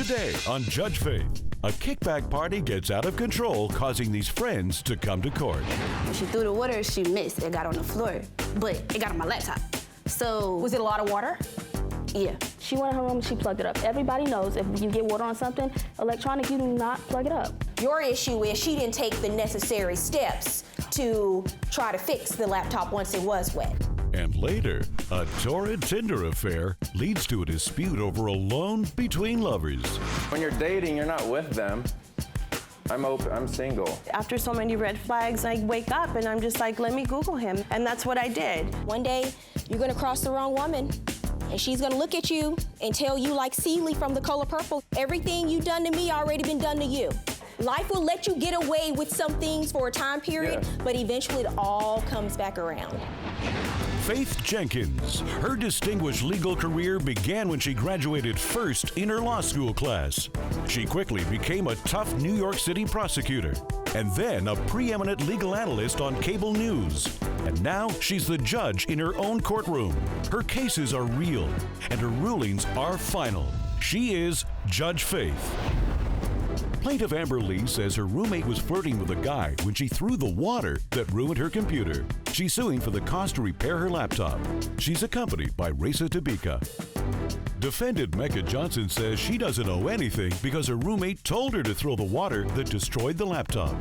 Today on Judge Faith, a kickback party gets out of control, causing these friends to come to court. When she threw the water, she missed. It got on the floor, but it got on my laptop. So. Was it a lot of water? Yeah. She went in her room and she plugged it up. Everybody knows if you get water on something electronic, you do not plug it up. Your issue is she didn't take the necessary steps to try to fix the laptop once it was wet. And later, a torrid Tinder affair leads to a dispute over a loan between lovers. When you're dating, you're not with them. I'm single. After so many red flags, I wake up and I'm just like, let me Google him. And that's what I did. One day, you're gonna cross the wrong woman, and she's gonna look at you and tell you like Celie from The Color Purple, everything you done to me already been done to you. Life will let you get away with some things for a time period, but eventually it all comes back around. Faith Jenkins. Her distinguished legal career began when she graduated first in her law school class. She quickly became a tough New York City prosecutor, and then a preeminent legal analyst on cable news. And now she's the judge in her own courtroom. Her cases are real, and her rulings are final. She is Judge Faith. Plaintiff Amber Lee says her roommate was flirting with a guy when she threw the water that ruined her computer. She's suing for the cost to repair her laptop. She's accompanied by Raisa Tabika. Defendant Mecca Johnson says she doesn't owe anything because her roommate told her to throw the water that destroyed the laptop.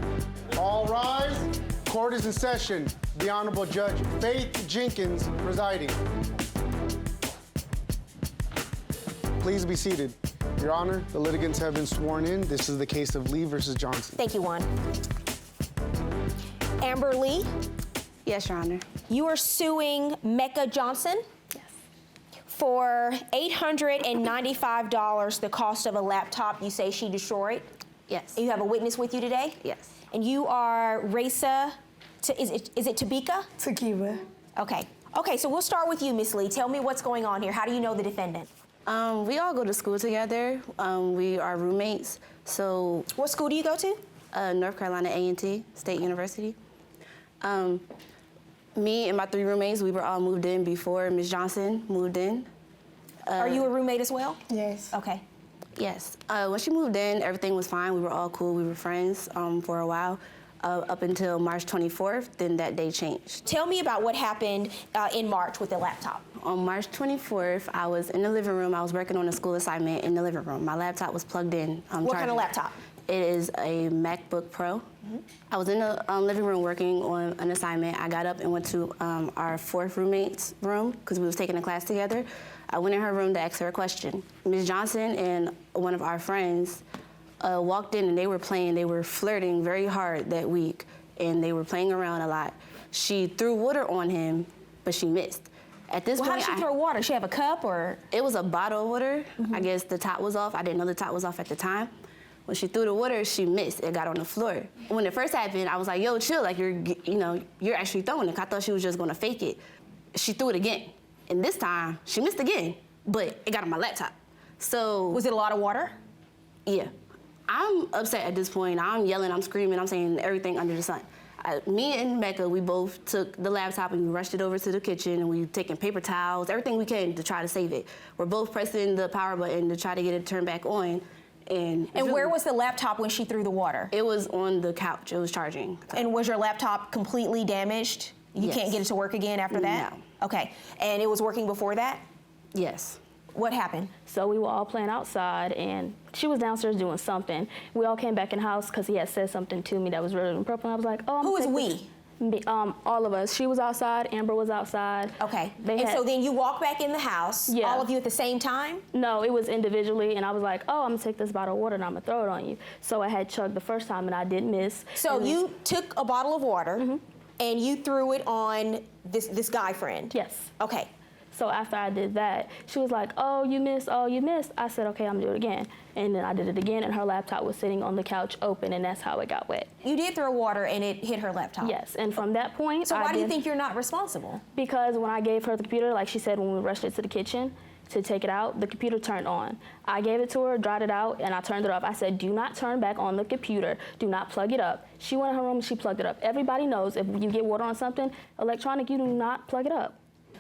All rise. Court is in session. The Honorable Judge Faith Jenkins presiding. Please be seated. Your Honor, the litigants have been sworn in. This is the case of Lee versus Johnson. Thank you, Juan. Amber Lee? Yes, Your Honor. You are suing Mecca Johnson? Yes. For $895, the cost of a laptop you say she destroyed? Yes. And you have a witness with you today? Yes. And you are Raisa, is it Tabika? Takiba. Okay, so we'll start with you, Miss Lee. Tell me what's going on here. How do you know the defendant? We all go to school together. We are roommates. So. What school do you go to? North Carolina A&T State University. Me and my 3 roommates, we were all moved in before Ms. Johnson moved in. Are you a roommate as well? Yes. Okay. Yes. When she moved in, everything was fine. We were all cool. We were friends for a while. Up until March 24th, then that day changed. Tell me about what happened in March with the laptop. On March 24th, I was in the living room. I was working on a school assignment in the living room. My laptop was plugged in. What kind of laptop? It is a MacBook Pro. I was in the living room working on an assignment. I got up and went to our 4th roommate's room because we was taking a class together. I went in her room to ask her a question. Ms. Johnson and one of our friends walked in and they were flirting very hard that week, and they were playing around a lot. She threw water on him, but she missed. At this point, how did she throw water? She have a cup or? It was a bottle of water. I guess the top was off. I didn't know the top was off at the time. When she threw the water, she missed. It got on the floor. When it first happened, I was like, yo, chill, like you're actually throwing it. I thought she was just gonna fake it. She threw it again. And this time, she missed again, but it got on my laptop. So. Was it a lot of water? Yeah. I'm upset at this point. I'm yelling, I'm screaming, I'm saying everything under the sun. Me and Mecca, we both took the laptop and we rushed it over to the kitchen, and we taking paper towels, everything we can to try to save it. We're both pressing the power button to try to get it turned back on. And where was the laptop when she threw the water? It was on the couch. It was charging. And was your laptop completely damaged? You can't get it to work again after that? No. Okay. And it was working before that? Yes. What happened? So we were all playing outside, and she was downstairs doing something. We all came back in the house because he had said something to me that was really inappropriate. I was like, oh, Who is we? All of us. She was outside, Amber was outside. Okay. So then you walk back in the house, Yeah. all of you at the same time? No, it was individually, and I was like, oh, I'm gonna take this bottle of water and I'm gonna throw it on you. So I had chugged the first time and I did miss. So you took a bottle of water and you threw it on this guy friend? Yes. Okay. So after I did that, she was like, oh, you missed, oh, you missed. I said, okay, I'm gonna do it again. And then I did it again, and her laptop was sitting on the couch open, and that's how it got wet. You did throw water and it hit her laptop? Yes, and from that point, So why do you think you're not responsible? Because when I gave her the computer, like she said, when we rushed it to the kitchen to take it out, the computer turned on. I gave it to her, dried it out, and I turned it off. I said, do not turn back on the computer. Do not plug it up. She went in her room and she plugged it up. Everybody knows if you get water on something electronic, you do not plug it up.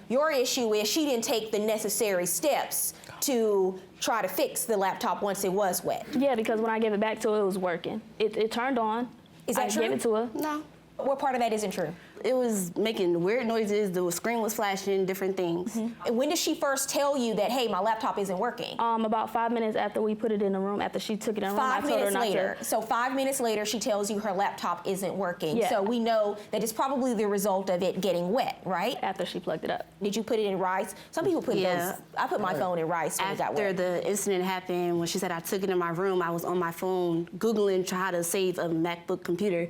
Your issue is she didn't take the necessary steps to try to fix the laptop once it was wet. Yeah, because when I gave it back to her, it was working. It turned on. Is that true? I gave it to her. No. What part of that isn't true? It was making weird noises, the screen was flashing, different things. And when did she first tell you that, hey, my laptop isn't working? About 5 minutes after we put it in the room, after she took it in the room, I 5 told her minutes not later. to. So 5 minutes later, she tells you her laptop isn't working. Yeah. So we know that it's probably the result of it getting wet, right? After she plugged it up. Did you put it in rice? Some people put those. I put my phone in rice when it got After wet. the incident happened, when she said I took it in my room, I was on my phone Googling how to save a MacBook computer,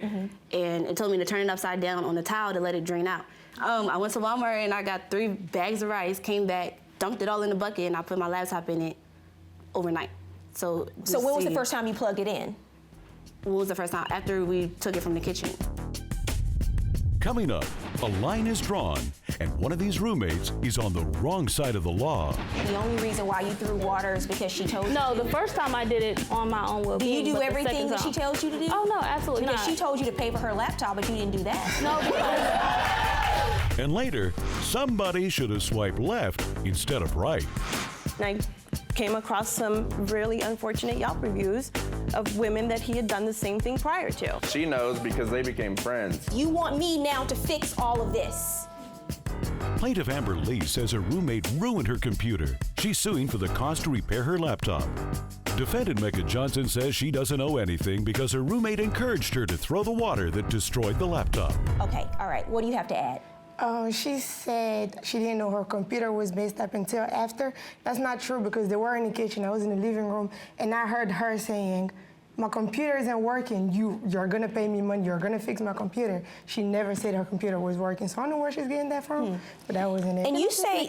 and it told me to turn it upside down on the towel to let it drain out. I went to Walmart and I got 3 bags of rice, came back, dumped it all in the bucket, and I put my laptop in it overnight. So when was the first time you plugged it in? When was the first time? After we took it from the kitchen. Coming up, a line is drawn, and one of these roommates is on the wrong side of the law. The only reason why you threw water is because she told you. No, the first time I did it on my own will. Do you do everything that she tells you to do? Oh, no, absolutely because not. she told you to pay for her laptop, but you didn't do that. No, because And later, somebody should have swiped left instead of right. And I came across some really unfortunate Yelp reviews of women that he had done the same thing prior to. She knows because they became friends. You want me now to fix all of this. Plaintiff Amber Lee says her roommate ruined her computer. She's suing for the cost to repair her laptop. Defendant Mecca Johnson says she doesn't owe anything because her roommate encouraged her to throw the water that destroyed the laptop. Okay, all right, what do you have to add? She said she didn't know her computer was messed up until after. That's not true because they were in the kitchen. I was in the living room, and I heard her saying, "My computer isn't working. You're gonna pay me money. You're gonna fix my computer." She never said her computer was working, so I don't know where she's getting that from. But that wasn't it. And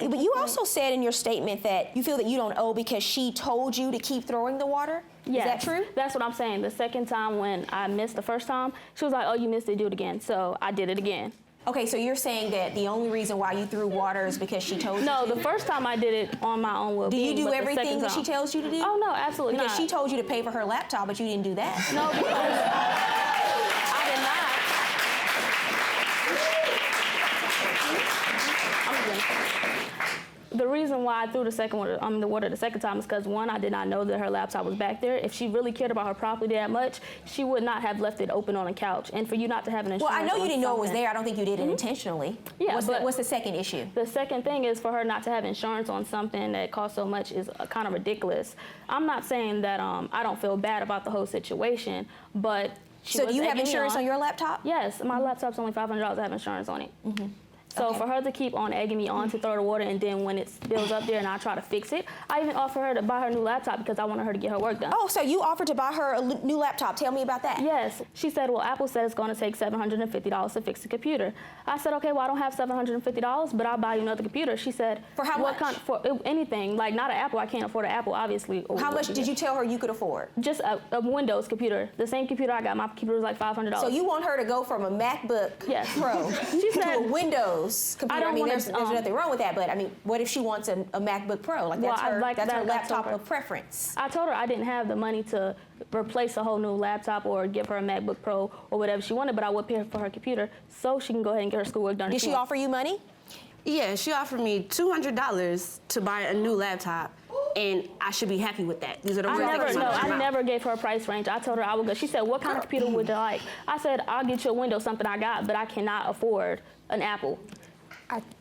but you also said in your statement that you feel that you don't owe because she told you to keep throwing the water. yes, Is that true? That's what I'm saying. The second time when I missed the first time, she was like, "Oh, you missed it. Do it again." So I did it again. Okay, so you're saying that the only reason why you threw water is because she told you No, to? the first time I did it on my own will. Do you do but the everything second that she time- tells you to do? Oh no, absolutely Because not. she told you to pay for her laptop, but you didn't do that. No, because I did not. The reason why I threw the water the second time is because, one, I did not know that her laptop was back there. If she really cared about her property that much, she would not have left it open on the couch. And for you not to have an insurance. Well, I know you on didn't know it was something- there. I don't think you did it intentionally. Yeah, What's the second issue? The second thing is for her not to have insurance on something that costs so much is kind of ridiculous. I'm not saying that I don't feel bad about the whole situation, but So do you have insurance on your laptop? Yes, my laptop's only $500. I have insurance on it. So for her to keep on egging me on to throw the water, and then when it spills up there and I try to fix it, I even offer her to buy her a new laptop because I wanted her to get her work done. Oh, so you offered to buy her a new laptop. Tell me about that. Yes. She said, well, Apple said it's going to take $750 to fix the computer. I said, okay, well, I don't have $750, but I'll buy you another computer. She said, For how what much? For anything, like not an Apple. I can't afford an Apple, obviously. How much did you tell her you could afford? Just a Windows computer. The same computer I got. My computer was like $500. So you want her to go from a MacBook Pro She said, to a Windows computer? I mean, there's nothing wrong with that, but I mean, what if she wants a MacBook Pro? Like that's her laptop of preference. I told her I didn't have the money to replace a whole new laptop or give her a MacBook Pro or whatever she wanted, but I would pay for her computer so she can go ahead and get her schoolwork done. Did she offer you money? Yeah, she offered me $200 to buy a new laptop, and I should be happy with that. These are the I never gave her a price range. I told her I would go. She said, what kind of computer would you like? I said, I'll get you a Windows, something I got, but I cannot afford an Apple.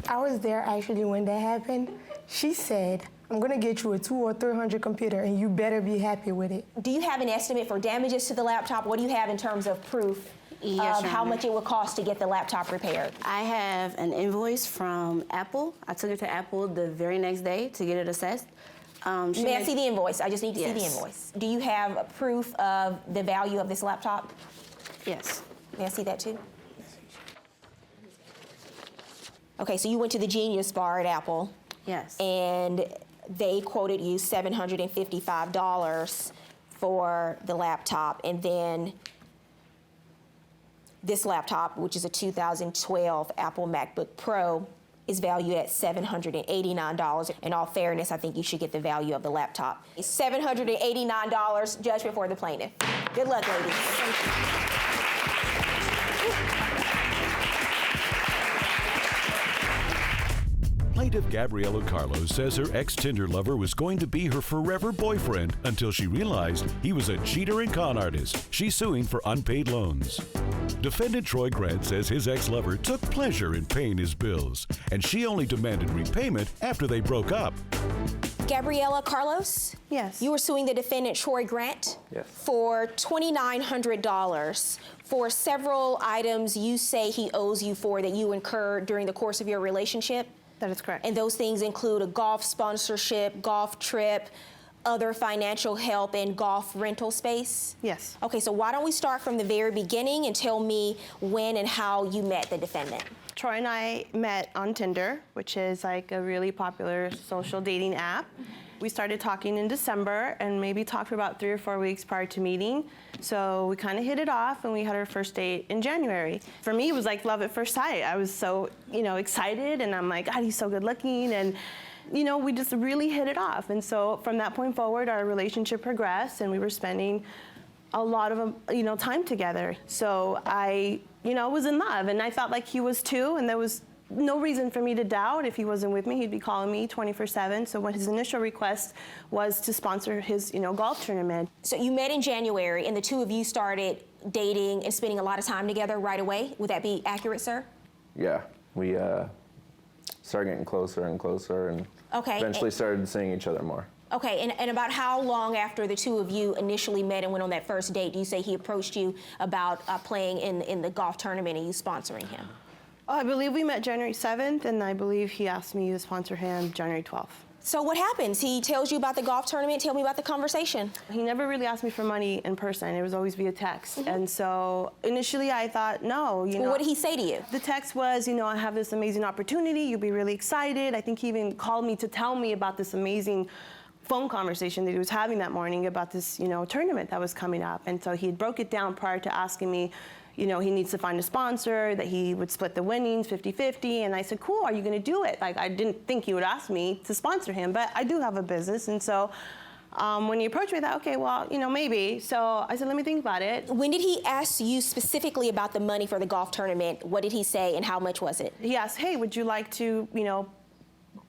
I was there actually when that happened. She said, "I'm gonna get you a $200 or $300 computer, and you better be happy with it." Do you have an estimate for damages to the laptop? What do you have in terms of proof of how much it would cost to get the laptop repaired? I have an invoice from Apple. I took it to Apple the very next day to get it assessed. May I see the invoice? I just need to see the Yes. invoice. Do you have proof of the value of this laptop? Yes. May I see that too? Okay, so you went to the Genius Bar at Apple. Yes. And they quoted you $755 for the laptop, and then this laptop, which is a 2012 Apple MacBook Pro, is valued at $789. In all fairness, I think you should get the value of the laptop. It's $789, judgment for the plaintiff. Good luck, ladies. Plaintiff Gabriela Carlos says her ex-Tinder lover was going to be her forever boyfriend until she realized he was a cheater and con artist. She's suing for unpaid loans. Defendant Troy Grant says his ex-lover took pleasure in paying his bills, and she only demanded repayment after they broke up. Gabriela Carlos? Yes. You were suing the defendant, Troy Grant? Yes. For $2,900 for several items you say he owes you for that you incurred during the course of your relationship? That is correct. And those things include a golf sponsorship, golf trip, other financial help, and golf rental space? Yes. Okay, so why don't we start from the very beginning and tell me when and how you met the defendant? Troy and I met on Tinder, which is like a really popular social dating app. We started talking in December and maybe talked for about 3 or 4 weeks prior to meeting. So we kind of hit it off and we had our first date in January. For me, it was like love at first sight. I was so, excited, and I'm like, God, he's so good looking. And we just really hit it off. And so from that point forward, our relationship progressed and we were spending a lot of, time together. So I, was in love, and I felt like he was too, and there was no reason for me to doubt if he wasn't with me. He'd be calling me 24/7. So when his initial request was to sponsor his, golf tournament. So you met in January, and the two of you started dating and spending a lot of time together right away. Would that be accurate, sir? Yeah, we started getting closer and closer, and eventually started seeing each other more. Okay, and about how long after the two of you initially met and went on that first date do you say he approached you about playing in the golf tournament and you sponsoring him? I believe we met January 7th, and I believe he asked me to sponsor him January 12th. So what happens? He tells you about the golf tournament. Tell me about the conversation. He never really asked me for money in person. It was always via text. And so initially I thought, no, Well, what did he say to you? The text was, I have this amazing opportunity. You'll be really excited. I think he even called me to tell me about this amazing phone conversation that he was having that morning about this, tournament that was coming up. And so he had broke it down prior to asking me, he needs to find a sponsor, that he would split the winnings 50-50. And I said, cool, are you going to do it? Like, I didn't think he would ask me to sponsor him, but I do have a business. And so when he approached me, I thought, okay, well, maybe. So I said, let me think about it. When did he ask you specifically about the money for the golf tournament? What did he say, and how much was it? He asked, hey, would you like to,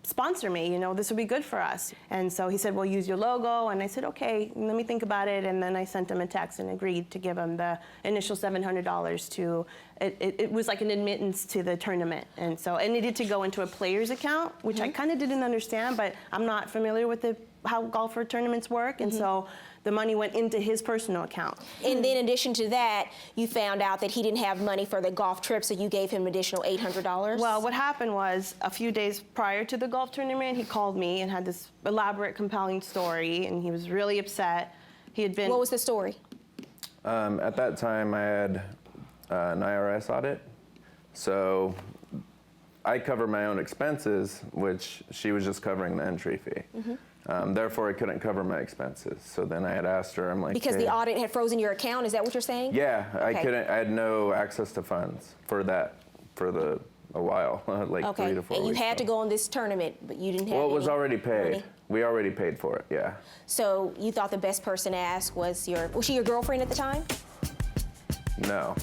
sponsor me, this would be good for us. And so he said, well, use your logo. And I said, okay, let me think about it. And then I sent him a text and agreed to give him the initial $700 to, it was like an admittance to the tournament. And so it needed to go into a player's account, which I kind of didn't understand, but I'm not familiar with how golfer tournaments work. And so the money went into his personal account. And then in addition to that, you found out that he didn't have money for the golf trip, so you gave him an additional $800? Well, what happened was a few days prior to the golf tournament, he called me and had this elaborate, compelling story, and he was really upset. He had been... What was the story? At that time, I had an IRS audit, so I covered my own expenses, which she was just covering the entry fee. Therefore, I couldn't cover my expenses. So then I had asked her, I'm like, because the audit had frozen your account, is that what you're saying? Yeah, okay. I had no access to funds for that for a while, like 3 to 4 weeks. And you had to go on this tournament, but you didn't have Well, it was already paid. money? We already paid for it, yeah. So you thought the best person to ask was she your girlfriend at the time? No.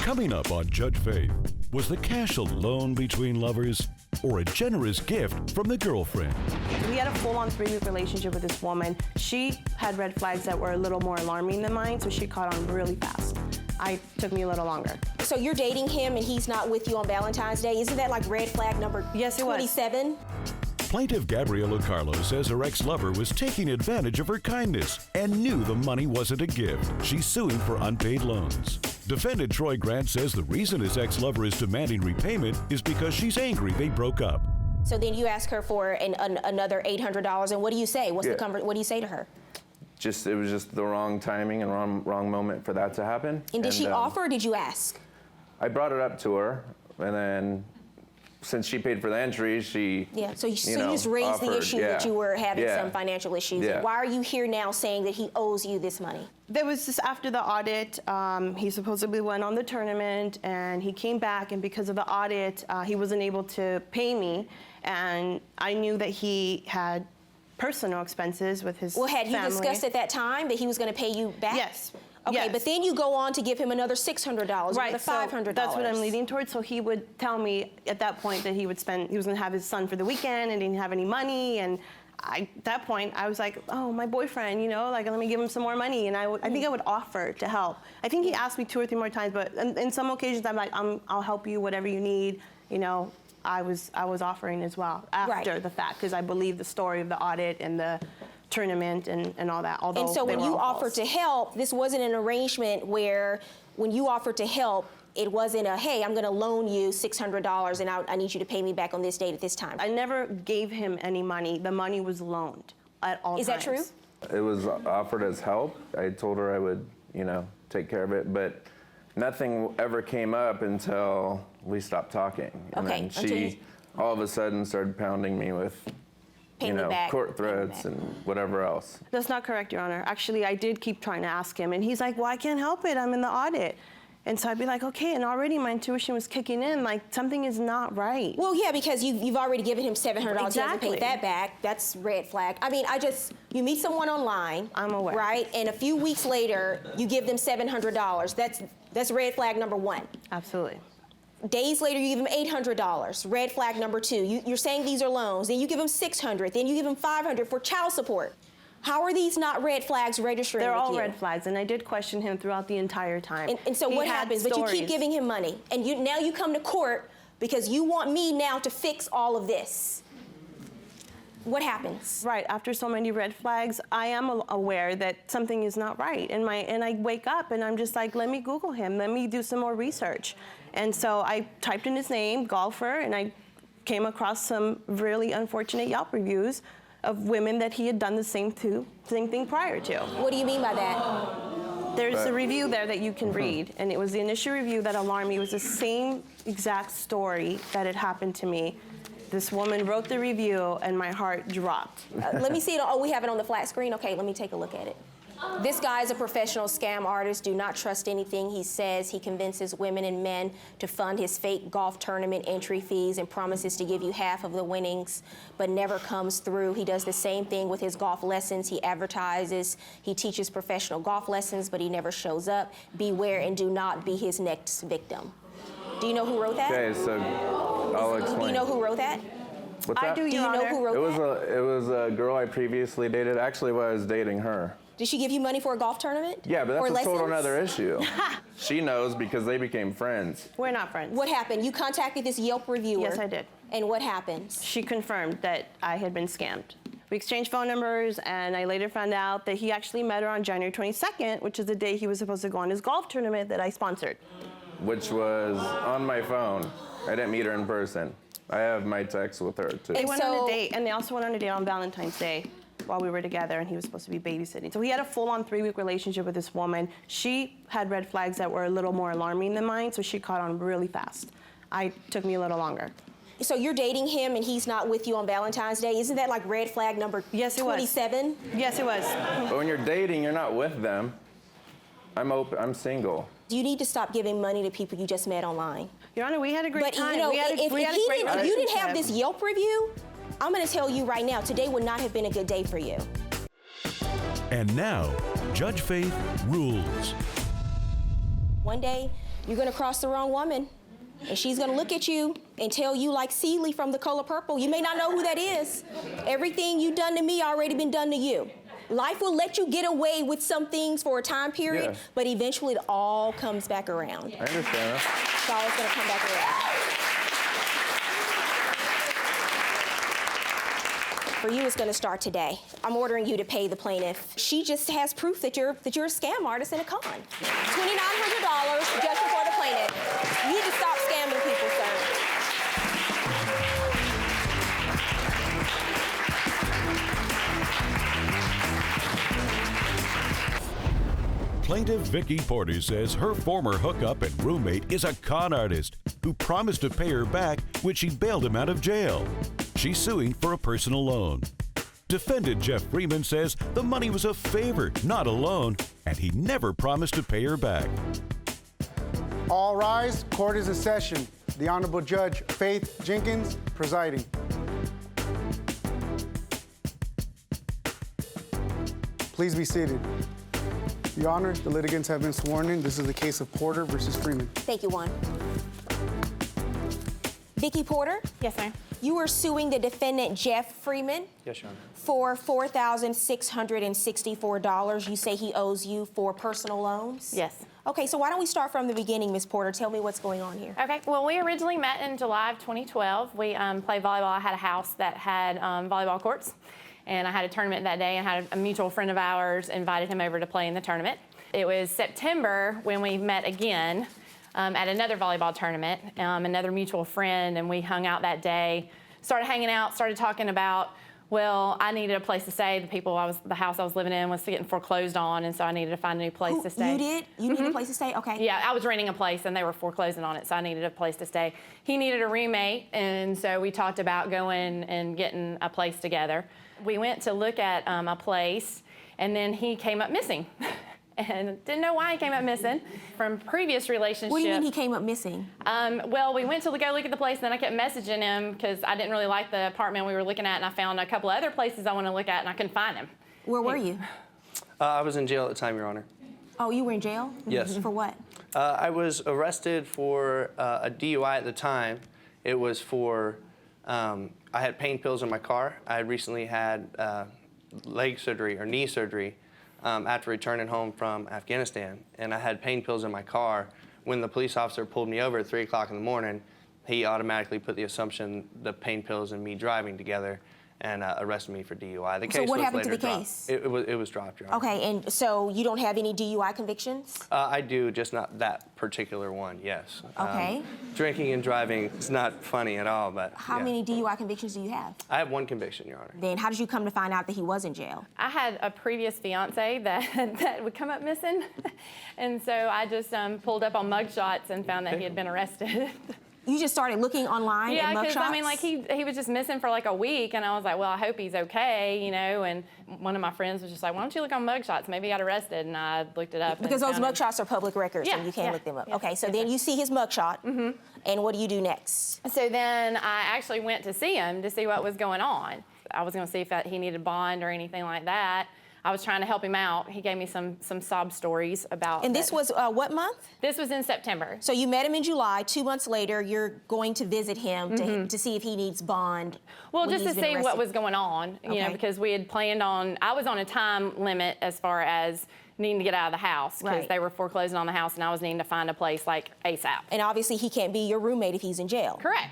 Coming up on Judge Faith, was the cash a loan between lovers or a generous gift from the girlfriend? We had a full-on 3-week relationship with this woman. She had red flags that were a little more alarming than mine, so she caught on really fast. It took me a little longer. So you're dating him and he's not with you on Valentine's Day. Isn't that like red flag number 27? Plaintiff Gabriela Carlos says her ex-lover was taking advantage of her kindness and knew the money wasn't a gift. She's suing for unpaid loans. Defendant Troy Grant says the reason his ex-lover is demanding repayment is because she's angry they broke up. So then you ask her for another $800, and what do you say? What do you say to her? It was just the wrong timing and wrong moment for that to happen. And did she offer, or did you ask? I brought it up to her, and then since she paid for the entry, she so you just raised offered, the issue that you were having some financial issues. Yeah. Why are you here now saying that he owes you this money? There was this after the audit, he supposedly went on the tournament, and he came back, and because of the audit, he wasn't able to pay me, and I knew that he had personal expenses with his family. Had you discussed at that time that he was going to pay you back? Yes. Okay, Yes. but then you go on to give him another $600, Right, another so $500. that's what I'm leading towards. So he would tell me at that point that he was going to have his son for the weekend and didn't have any money. And at that point, I was like, oh, my boyfriend, you know, like, let me give him some more money. And I think I would offer to help. I think he asked me 2 or 3 more times, but in some occasions, I'm like, I'll help you, whatever you need. You know, I was offering as well after the fact, because I believe the story of the audit and the tournament and all that. Although And so when you offered to help, this wasn't an arrangement where when you offered to help, it wasn't a, hey, I'm going to loan you $600 and I need you to pay me back on this date at this time. I never gave him any money. The money was loaned at all times. Is that true? It was offered as help. I told her I would, you know, take care of it, but nothing ever came up until we stopped talking. And Okay, then until she all of a sudden started pounding me with, Pay you me know, back, court pay me threats back. and whatever else. That's not correct, Your Honor. Actually, I did keep trying to ask him, and he's like, well, I can't help it. I'm in the audit. And so I'd be like, okay, and already my intuition was kicking in, like something is not right. Well, yeah, because you've already given him $700. He hasn't Exactly. paid that back. That's red flag. I mean, you meet someone online. I'm aware. Right? And a few weeks later, you give them $700. That's red flag number 1. Absolutely. Days later, you give them $800. Red flag number 2. You're saying these are loans. Then you give them $600. Then you give them $500 for child support. How are these not red flags registering They're with all you? red flags, and I did question him throughout the entire time. And so He what had happens? But you keep stories. giving him money, and now you come to court because you want me now to fix all of this. What happens? Right, after so many red flags, I am aware that something is not right. And I wake up and I'm just like, let me Google him, let me do some more research. And so I typed in his name, golfer, and I came across some really unfortunate Yelp reviews of women that he had done the same thing prior to. What do you mean by that? There's a review there that you can read, and it was the initial review that alarmed me. It was the same exact story that had happened to me. This woman wrote the review, and my heart dropped. Let me see it. Oh, we have it on the flat screen. Okay, let me take a look at it. This guy is a professional scam artist. Do not trust anything he says. He convinces women and men to fund his fake golf tournament entry fees and promises to give you half of the winnings, but never comes through. He does the same thing with his golf lessons. He advertises. He teaches professional golf lessons, but he never shows up. Beware and do not be his next victim. Do you know who wrote that? Okay, so I'll explain. Do you know who wrote that? What's that? I do, Do Your you know Honor. who wrote that? It was a girl I previously dated. Actually, when I was dating her. Did she give you money for a golf tournament? Yeah, but Or that's a total lessons? another issue. She knows because they became friends. We're not friends. What happened? You contacted this Yelp reviewer. Yes, I did. And what happens? She confirmed that I had been scammed. We exchanged phone numbers, and I later found out that he actually met her on January 22nd, which is the day he was supposed to go on his golf tournament that I sponsored. Which was on my phone. I didn't meet her in person. I have my text with her too. They And went on so- a date, and they also went on a date on Valentine's Day while we were together, and he was supposed to be babysitting. So he had a full-on 3-week relationship with this woman. She had red flags that were a little more alarming than mine, so she caught on really fast. Took me a little longer. So you're dating him and he's not with you on Valentine's Day. Isn't that like red flag number Yes, it was. 27? Yes, it was. But when you're dating, you're not with them. I'm single. You need to stop giving money to people you just met online. Your Honor, we had a great But time. you know, we had a if great you didn't have relationship. this Yelp review, I'm going to tell you right now, today would not have been a good day for you. And now, Judge Faith rules. One day, you're going to cross the wrong woman, and she's going to look at you and tell you like Seeley from The Color Purple. You may not know who that is. Everything you've done to me already been done to you. Life will let you get away with some things for a time period, Yeah. but eventually it all comes back around. I understand that. It's always going to come back around. For you, it's going to start today. I'm ordering you to pay the plaintiff. She just has proof that you're a scam artist and a con. $2,900 just for the plaintiff. You need to stop scamming people, sir. Plaintiff Vicky Porter says her former hookup and roommate is a con artist who promised to pay her back when she bailed him out of jail. She's suing for a personal loan. Defendant Jeff Freeman says the money was a favor, not a loan, and he never promised to pay her back. All rise. Court is in session. The Honorable Judge Faith Jenkins presiding. Please be seated. Your Honor, the litigants have been sworn in. This is the case of Porter versus Freeman. Thank you, Juan. Vicki Porter? Yes, ma'am. You are suing the defendant, Jeff Freeman? Yes, Your Honor. For $4,664 you say he owes you for personal loans? Yes. Okay, so why don't we start from the beginning, Ms. Porter? Tell me what's going on here. Okay, well, we originally met in July of 2012. We played volleyball. I had a house that had volleyball courts, and I had a tournament that day, and had a mutual friend of ours invited him over to play in the tournament. It was September when we met again at another volleyball tournament, another mutual friend, and we hung out that day, started hanging out, started talking about, well, I needed a place to stay. The house I was living in was getting foreclosed on, and so I needed to find a new place to stay. You did? You needed a place to stay? Okay. Yeah, I was renting a place, and they were foreclosing on it, so I needed a place to stay. He needed a roommate, and so we talked about going and getting a place together. We went to look at a place, and then he came up missing. And didn't know why he came up missing from previous relationship. What do you mean he came up missing? Well, we went to go look at the place, and then I kept messaging him because I didn't really like the apartment we were looking at, and I found a couple other places I want to look at, and I couldn't find him. Where were you? I was in jail at the time, Your Honor. Oh, you were in jail? Yes. For what? I was arrested for a DUI at the time. It was for, I had pain pills in my car. I had recently had leg surgery or knee surgery after returning home from Afghanistan, and I had pain pills in my car. When the police officer pulled me over at 3 o'clock in the morning, he automatically put the assumption the pain pills and me driving together, and arrested me for DUI. The case So what was happened to later the dropped. case? It was dropped, Your Honor. Okay, and so you don't have any DUI convictions? I do, just not that particular one, yes. Okay. Drinking and driving is not funny at all, but How yeah. many DUI convictions do you have? I have one conviction, Your Honor. Then how did you come to find out that he was in jail? I had a previous fiance that would come up missing, and so I just pulled up on mugshots and found that he had been arrested. You just started looking online Yeah, at mugshots? because I mean, like he was just missing for like a week, and I was like, well, I hope he's okay, you know. And one of my friends was just like, why don't you look on mugshots? Maybe he got arrested, and I looked it up. Because those found him. mugshots are public records, and you can't look them up. Yeah. Okay, so Yes, then sir. you see his mugshot, and what do you do next? So then I actually went to see him to see what was going on. I was going to see if he needed bond or anything like that. I was trying to help him out. He gave me some sob stories about. And this was what month? This was in September. So you met him in July. 2 months later, you're going to visit him to see if he needs bond. Well, when just to he's been see what arrested. was going on, you know, Okay. because we had planned on. I was on a time limit as far as needing to get out of the house because Right. they were foreclosing on the house, and I was needing to find a place like ASAP. And obviously, he can't be your roommate if he's in jail. Correct.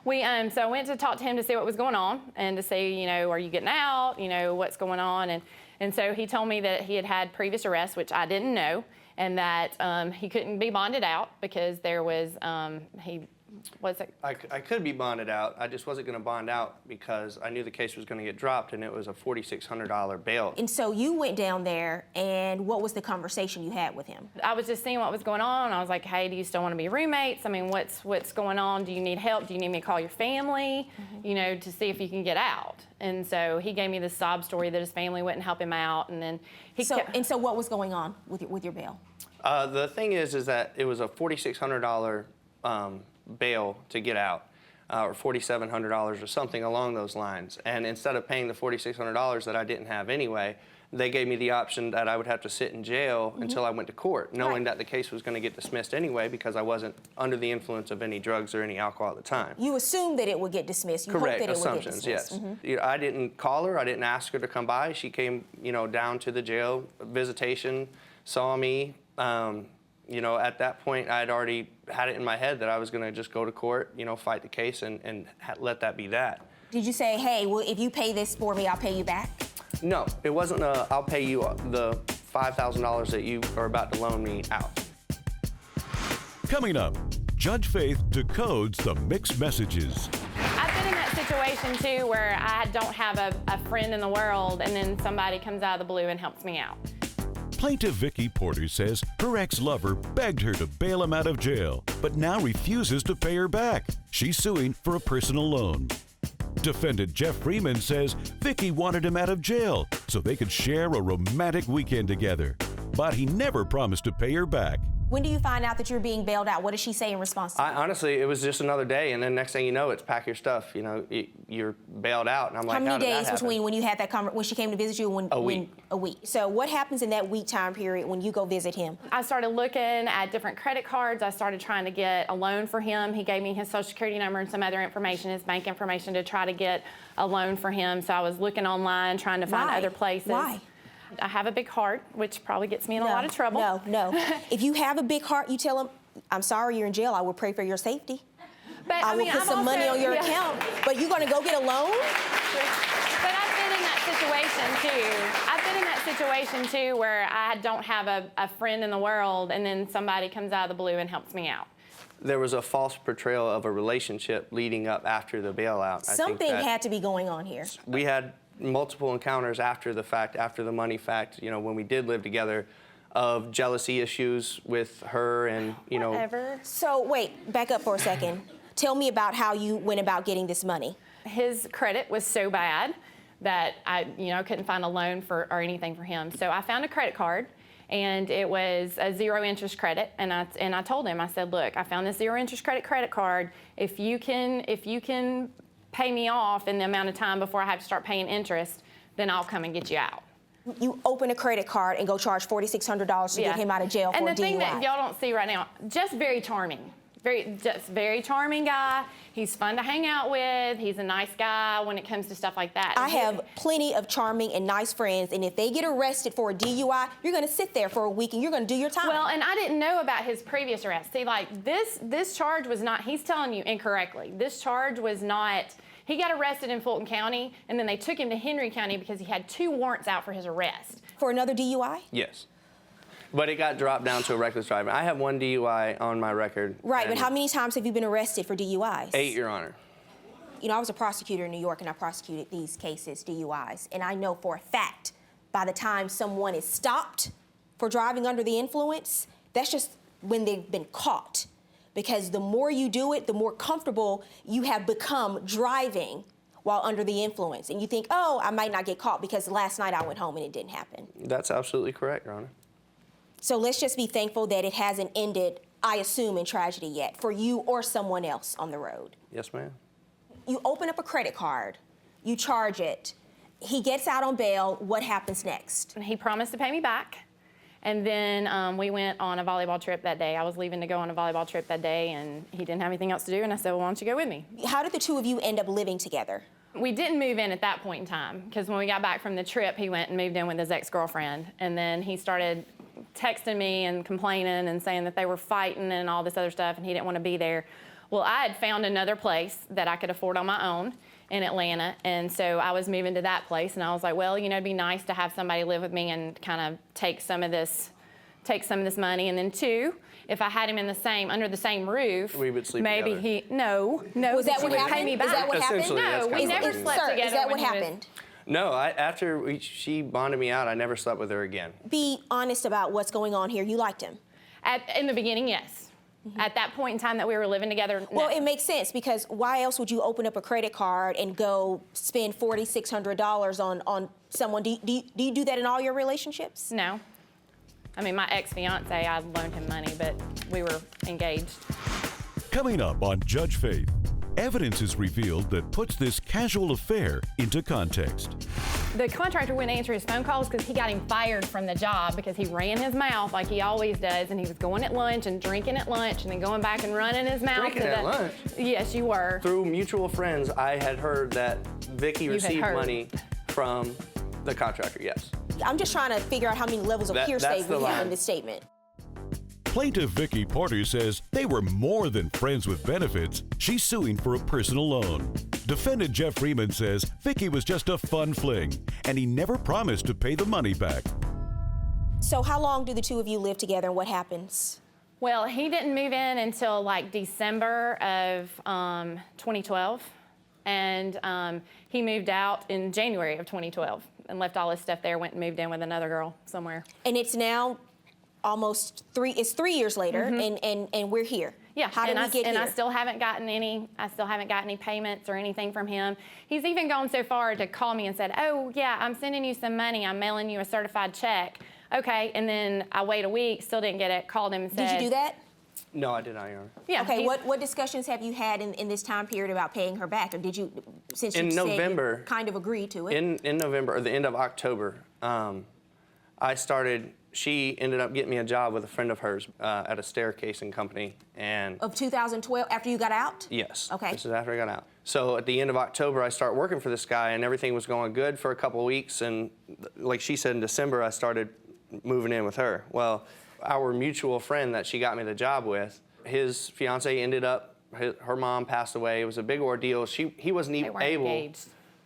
We so I went to talk to him to see what was going on and to see, you know, are you getting out? You know, what's going on? And so he told me that he had previous arrests, which I didn't know, and that he couldn't be bonded out because there was I could be bonded out. I just wasn't going to bond out because I knew the case was going to get dropped, and it was a $4,600 bail. And so you went down there, and what was the conversation you had with him? I was just seeing what was going on. I was like, hey, do you still want to be roommates? I mean, what's going on? Do you need help? Do you need me to call your family, you know, to see if you can get out? And so he gave me this sob story that his family wouldn't help him out, and then So what was going on with your bail? The thing is that it was a $4,600 bail to get out, or $4,700 or something along those lines. And instead of paying the $4,600 that I didn't have anyway, they gave me the option that I would have to sit in jail until I went to court, knowing that the case was going to get dismissed anyway because I wasn't under the influence of any drugs or any alcohol at the time. You assumed that it would get dismissed. You Correct, hoped that it assumptions, would get dismissed. yes. You know, I didn't call her, I didn't ask her to come by. She came, you know, down to the jail visitation, saw me. You know, at that point, I'd already had it in my head that I was going to just go to court, you know, fight the case and let that be that. Did you say, hey, well, if you pay this for me, I'll pay you back? No, it wasn't I'll pay you the $5,000 that you are about to loan me out. Coming up, Judge Faith decodes the mixed messages. I've been in that situation too where I don't have a friend in the world, and then somebody comes out of the blue and helps me out. Plaintiff Vicki Porter says her ex-lover begged her to bail him out of jail, but now refuses to pay her back. She's suing for a personal loan. Defendant Jeff Freeman says Vicki wanted him out of jail so they could share a romantic weekend together, but he never promised to pay her back. When do you find out that you're being bailed out? What does she say in response to that? Honestly, it was just another day, and then next thing you know, it's pack your stuff. You know, you're bailed out, and I'm like, how many did that days happen? between when you had that when she came to visit you and A week. A week. So what happens in that week time period when you go visit him? I started looking at different credit cards. I started trying to get a loan for him. He gave me his social security number and some other information, his bank information, to try to get a loan for him. So I was looking online, trying to find other places. Why? I have a big heart, which probably gets me in a lot of trouble. No. If you have a big heart, you tell him, I'm sorry you're in jail. I will pray for your safety. But, I will put some money on your account. But you're going to go get a loan? But I've been in that situation too. I've been in that situation too where I don't have a friend in the world, and then somebody comes out of the blue and helps me out. There was a false portrayal of a relationship leading up after the bailout. Something had to be going on here. We had multiple encounters after the fact, after the money fact, you know, when we did live together, of jealousy issues with her and, you know. Whatever. So wait, back up for a second. Tell me about how you went about getting this money. His credit was so bad that I, couldn't find a loan or anything for him. So I found a credit card, and it was a zero interest credit. And I told him, I said, look, I found this zero interest credit card. If you can pay me off in the amount of time before I have to start paying interest, then I'll come and get you out. You open a credit card and go charge $4,600 to get him out of jail for and a the thing DUI. that y'all don't see right now, just very charming. Very charming guy. He's fun to hang out with. He's a nice guy when it comes to stuff like that. I have plenty of charming and nice friends, and if they get arrested for a DUI, you're going to sit there for a week and you're going to do your time. Well, and I didn't know about his previous arrest. See, like, this charge was not, he's telling you incorrectly. This charge was not, he got arrested in Fulton County, and then they took him to Henry County because he had 2 warrants out for his arrest. For another DUI? Yes. But it got dropped down to a reckless driving. I have 1 DUI on my record. Right, but how many times have you been arrested for DUIs? 8, Your Honor. You know, I was a prosecutor in New York, and I prosecuted these cases, DUIs, and I know for a fact, by the time someone is stopped for driving under the influence, that's just when they've been caught. Because the more you do it, the more comfortable you have become driving while under the influence. And you think, oh, I might not get caught because last night I went home and it didn't happen. That's absolutely correct, Your Honor. So let's just be thankful that it hasn't ended, I assume, in tragedy yet, for you or someone else on the road. Yes, ma'am. You open up a credit card, you charge it, he gets out on bail, what happens next? He promised to pay me back, and then we went on a volleyball trip that day. I was leaving to go on a volleyball trip that day, and he didn't have anything else to do, and I said, well, why don't you go with me? How did the two of you end up living together? We didn't move in at that point in time, because when we got back from the trip, he went and moved in with his ex-girlfriend, and then he started texting me and complaining and saying that they were fighting and all this other stuff, and he didn't want to be there. Well, I had found another place that I could afford on my own in Atlanta, and so I was moving to that place, and I was like, well, it'd be nice to have somebody live with me and kind of take some of this money, and then 2, if I had him under the same roof, we would sleep maybe together. No. Was that what happened? Pay me back. Is that what happened? Essentially, that's No, we kind of never what it slept Sir, together. is that what when he was- happened? No, after she bonded me out, I never slept with her again. Be honest about what's going on here. You liked him. In the beginning, yes. Mm-hmm. At that point in time that we were living together, no. Well, it makes sense because why else would you open up a credit card and go spend $4,600 on someone? Do you do that in all your relationships? No. I mean, my ex-fiance, I loaned him money, but we were engaged. Coming up on Judge Faith, evidence is revealed that puts this casual affair into context. The contractor wouldn't answer his phone calls because he got him fired from the job because he ran his mouth like he always does, and he was going at lunch and drinking at lunch and then going back and running his mouth. Drinking at lunch? Yes, you were. Through mutual friends, I had heard that Vicky received money from the contractor, yes. I'm just trying to figure out how many levels of hearsay we have in this statement. Plaintiff Vicky Porter says they were more than friends with benefits. She's suing for a personal loan. Defendant Jeff Freeman says Vicky was just a fun fling, and he never promised to pay the money back. So how long do the two of you live together, and what happens? Well, he didn't move in until like December of 2012, and he moved out in January of 2012 and left all his stuff there, went and moved in with another girl somewhere. And it's now almost 3 years later, and we're here. Yeah, How did we get here? I still haven't gotten any payments or anything from him. He's even gone so far to call me and said, oh yeah, I'm sending you some money, I'm mailing you a certified check, okay. And then I wait a week, still didn't get it, called him and said. Did you do that? No, I did not, Your Honor. Yeah. Okay, what discussions have you had in this time period about paying her back? Or did you, since you In said November, you kind of agreed to it? In November, or the end of October, she ended up getting me a job with a friend of hers at a staircasing company. And Of 2012, after you got out? yes. Okay. This is after I got out. So at the end of October, I started working for this guy, and everything was going good for a couple of weeks. And like she said, in December, I started moving in with her. Well, our mutual friend that she got me the job with, his fiance ended up, her mom passed away. It was a big ordeal. He wasn't even able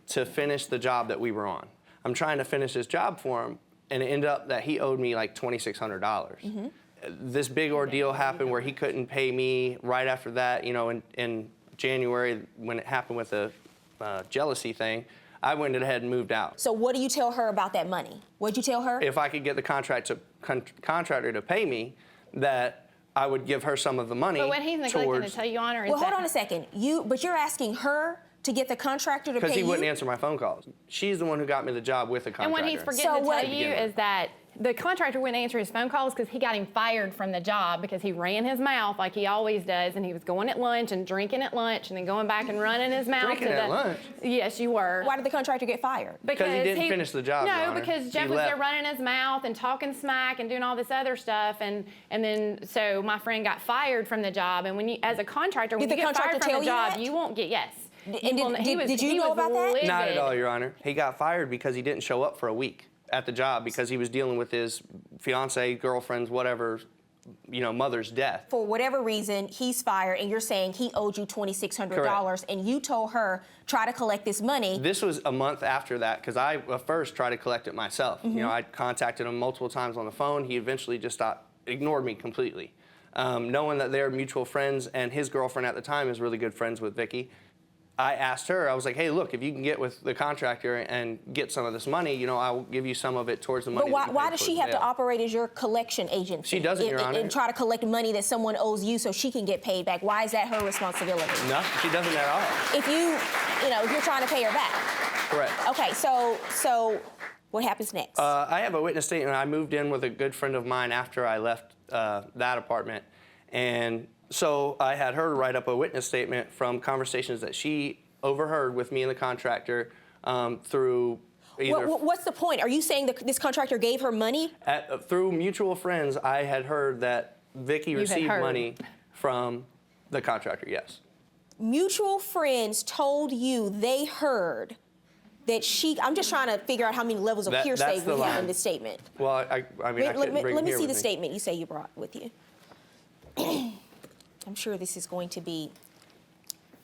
to finish the job that we were on. I'm trying to finish this job for him, and it ended up that he owed me like $2,600. Mm-hmm. This big ordeal happened where he couldn't pay me right after that. You know, in January, when it happened with the jealousy thing, I went ahead and moved out. So what do you tell her about that money? What'd you tell her? If I could get the contractor to pay me, that I would give her some of the money. But what he's neglecting to tell you, Your Honor, is well, hold on a second. But you're asking her to get the contractor to pay you? Because he wouldn't answer my phone calls. She's the one who got me the job with the contractor. And what he's forgetting to tell you is that the contractor wouldn't answer his phone calls because he got him fired from the job because he ran his mouth like he always does, and he was going at lunch and drinking at lunch and then going back and running his mouth. Drinking at lunch? Yes, you were. Why did the contractor get fired? Because he didn't finish the job, Your No, Honor. because Jeff was there running his mouth and talking smack and doing all this other stuff, and then so my friend got fired from the job. And when you, as a contractor, when you get fired from the job, you won't get Did you know about that? Not at all, Your Honor. He got fired because he didn't show up for a week at the job because he was dealing with his fiance, girlfriend's, whatever, mother's death. For whatever reason, he's fired, and you're saying he owed you $2,600, and you told her, try to collect this money. This was a month after that, because I first tried to collect it myself. Mm-hmm. I contacted him multiple times on the phone. He eventually just ignored me completely. Knowing that they're mutual friends, and his girlfriend at the time is really good friends with Vicky, I asked her, I was like, hey, look, if you can get with the contractor and get some of this money, I'll give you some of it towards the money. But why does she have to operate as your collection agency? She doesn't, Your Honor. And try to collect money that someone owes you so she can get paid back. Why is that her responsibility? No, she doesn't at all. If if you're trying to pay her back. Correct. Okay, so what happens next? I have a witness statement. I moved in with a good friend of mine after I left that apartment. And so I had her write up a witness statement from conversations that she overheard with me and the contractor through either... What's the point? Are you saying that this contractor gave her money? Through mutual friends, I had heard that Vicky received money from the contractor, yes. Mutual friends told you they heard that I'm just trying to figure out how many levels of hearsay we have in this statement. Well, I couldn't bring let me here see with the statement you say you brought with you. I'm sure this is going to be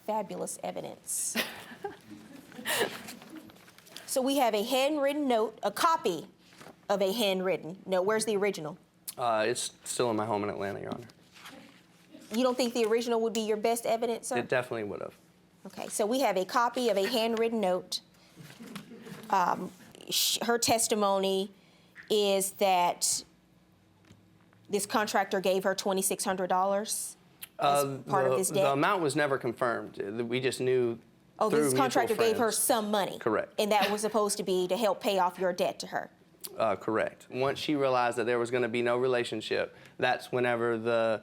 fabulous evidence. So we have a handwritten note, a copy of a handwritten note. Where's the original? It's still in my home in Atlanta, Your Honor. You don't think the original would be your best evidence, sir? It definitely would have. Okay, so we have a copy of a handwritten note. Her testimony is that this contractor gave her $2,600 as part of this debt? The amount was never confirmed. We just knew through this contractor mutual gave her friends. some money. Correct. And that was supposed to be to help pay off your debt to her. Correct. Once she realized that there was going to be no relationship, that's whenever the,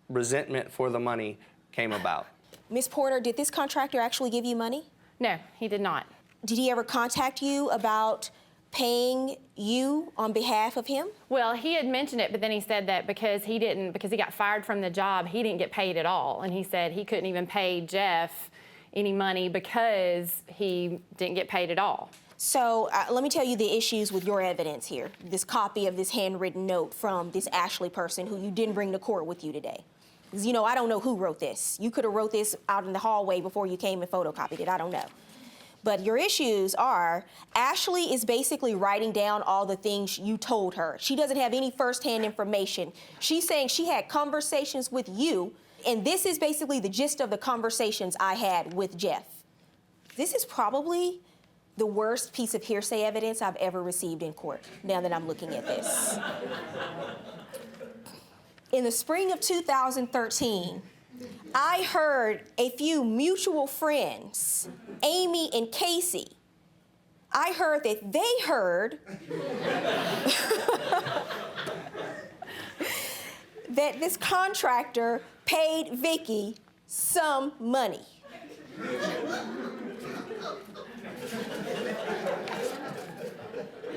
resentment for the money came about. Ms. Porter, did this contractor actually give you money? No, he did not. Did he ever contact you about paying you on behalf of him? Well, he had mentioned it, but then he said that because he got fired from the job, he didn't get paid at all. And he said he couldn't even pay Jeff any money because he didn't get paid at all. So let me tell you the issues with your evidence here. This copy of this handwritten note from this Ashley person who you didn't bring to court with you today. Because, I don't know who wrote this. You could have wrote this out in the hallway before you came and photocopied it. I don't know. But your issues are, Ashley is basically writing down all the things you told her. She doesn't have any firsthand information. She's saying she had conversations with you, and this is basically the gist of the conversations I had with Jeff. This is probably the worst piece of hearsay evidence I've ever received in court, now that I'm looking at this. In the spring of 2013, I heard a few mutual friends, Amy and Casey, I heard that they heard that this contractor paid Vicky some money.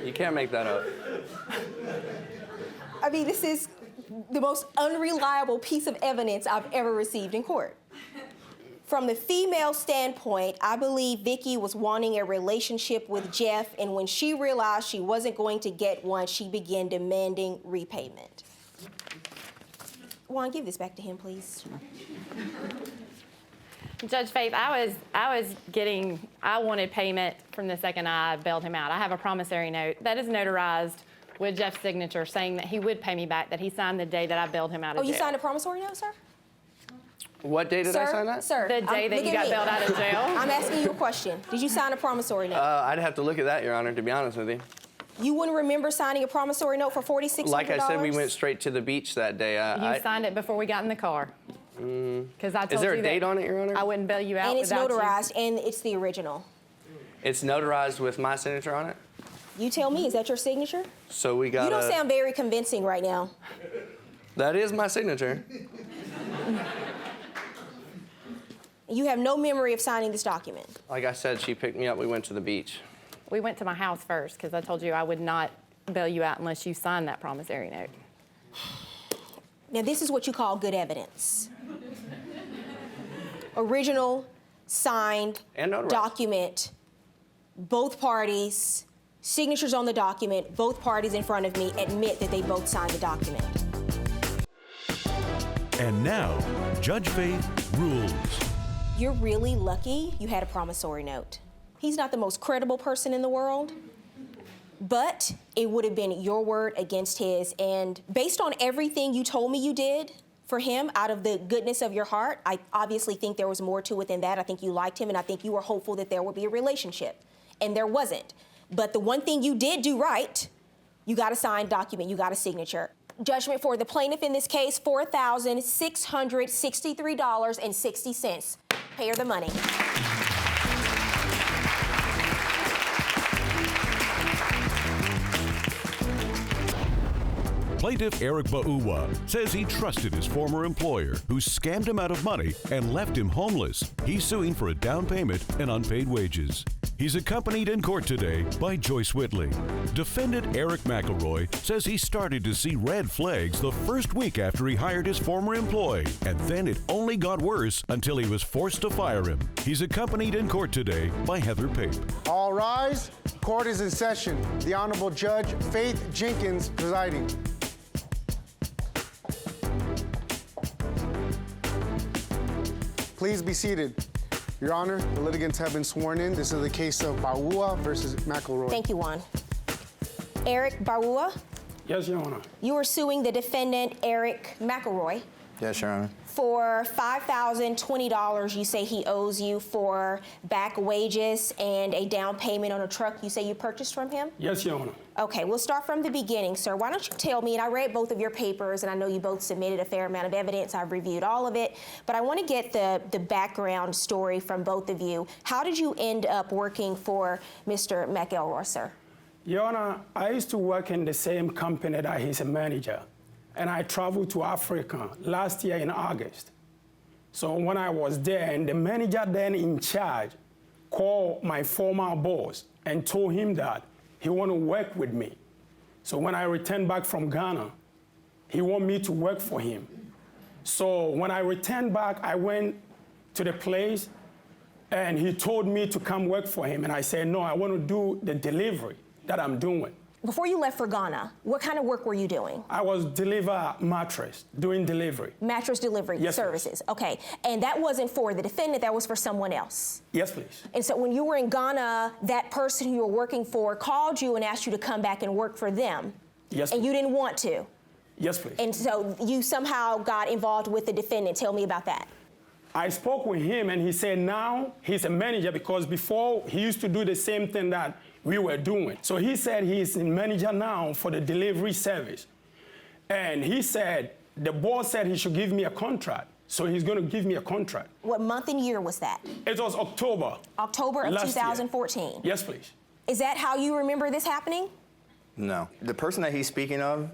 You can't make that up. I mean, this is the most unreliable piece of evidence I've ever received in court. From the female standpoint, I believe Vicky was wanting a relationship with Jeff, and when she realized she wasn't going to get one, she began demanding repayment. Juan, give this back to him, please. Judge Faith, I wanted payment from the second I bailed him out. I have a promissory note that is notarized with Jeff's signature saying that he would pay me back, that he signed the day that I bailed him out of jail. Oh, you signed a promissory note, sir? What day did I sign that? Sir, The day that you got bailed out of jail. I'm asking you a question. Did you sign a promissory note? I'd have to look at that, Your Honor, to be honest with you. You wouldn't remember signing a promissory note for $4,600? Like I said, we went straight to the beach that day. You signed it before we got in the car. Because I told you Is there a date on it, Your Honor? I wouldn't bail you out And it's without notarized, and it's the original. It's notarized with my signature on it? You tell me, is that your signature? So we got You don't sound very convincing right now. That is my signature. You have no memory of signing this document. Like I said, she picked me up, we went to the beach. We went to my house first because I told you I would not bail you out unless you signed that promissory note. Now, this is what you call good evidence. Original, signed, And notarized. document, both parties, signatures on the document, both parties in front of me admit that they both signed the document. And now, Judge Faith rules. You're really lucky you had a promissory note. He's not the most credible person in the world, but it would have been your word against his. And based on everything you told me you did for him out of the goodness of your heart, I obviously think there was more to it than that. I think you liked him, and I think you were hopeful that there would be a relationship. And there wasn't. But the one thing you did do right, you got a signed document, you got a signature. Judgment for the plaintiff in this case, $4,663.60. Pay her the money. Plaintiff Eric Bauwa says he trusted his former employer, who scammed him out of money and left him homeless. He's suing for a down payment and unpaid wages. He's accompanied in court today by Joyce Whitley. Defendant Eric McElroy says he started to see red flags the first week after he hired his former employee, and then it only got worse until he was forced to fire him. He's accompanied in court today by Heather Pape. All rise. Court is in session. The Honorable Judge Faith Jenkins presiding. Please be seated. Your Honor, the litigants have been sworn in. This is the case of Bauwa versus McElroy. Thank you, Juan. Eric Bauwa, Yes, Your Honor. you are suing the defendant, Eric McElroy, Yes, Your Honor. for $5,020 you say he owes you for back wages and a down payment on a truck you say you purchased from him? Yes, Your Honor. Okay, we'll start from the beginning, sir. Why don't you tell me, and I read both of your papers, and I know you both submitted a fair amount of evidence. I've reviewed all of it, but I want to get the background story from both of you. How did you end up working for Mr. McElroy, sir? Your Honor, I used to work in the same company that he's a manager, and I traveled to Africa last year in August. So when I was there, and the manager then in charge called my former boss and told him that he wanted to work with me. So when I returned back from Ghana, he wanted me to work for him. So when I returned back, I went to the place, and he told me to come work for him. And I said, no, I want to do the delivery that I'm doing. Before you left for Ghana, what kind of work were you doing? I was doing delivery. Mattress delivery Yes, services. Okay, and that wasn't for the defendant, that was for someone else. Yes, please. And so when you were in Ghana, that person who you were working for called you and asked you to come back and work for them. Yes, And please. you didn't want to. Yes, please. And so you somehow got involved with the defendant. Tell me about that. I spoke with him, and he said now he's a manager, because before he used to do the same thing that we were doing. So he said he's a manager now for the delivery service. And he said, the boss said he should give me a contract. So he's going to give me a contract. What month and year was that? It was October. October of last year. 2014. Yes, please. Is that how you remember this happening? No. The person that he's speaking of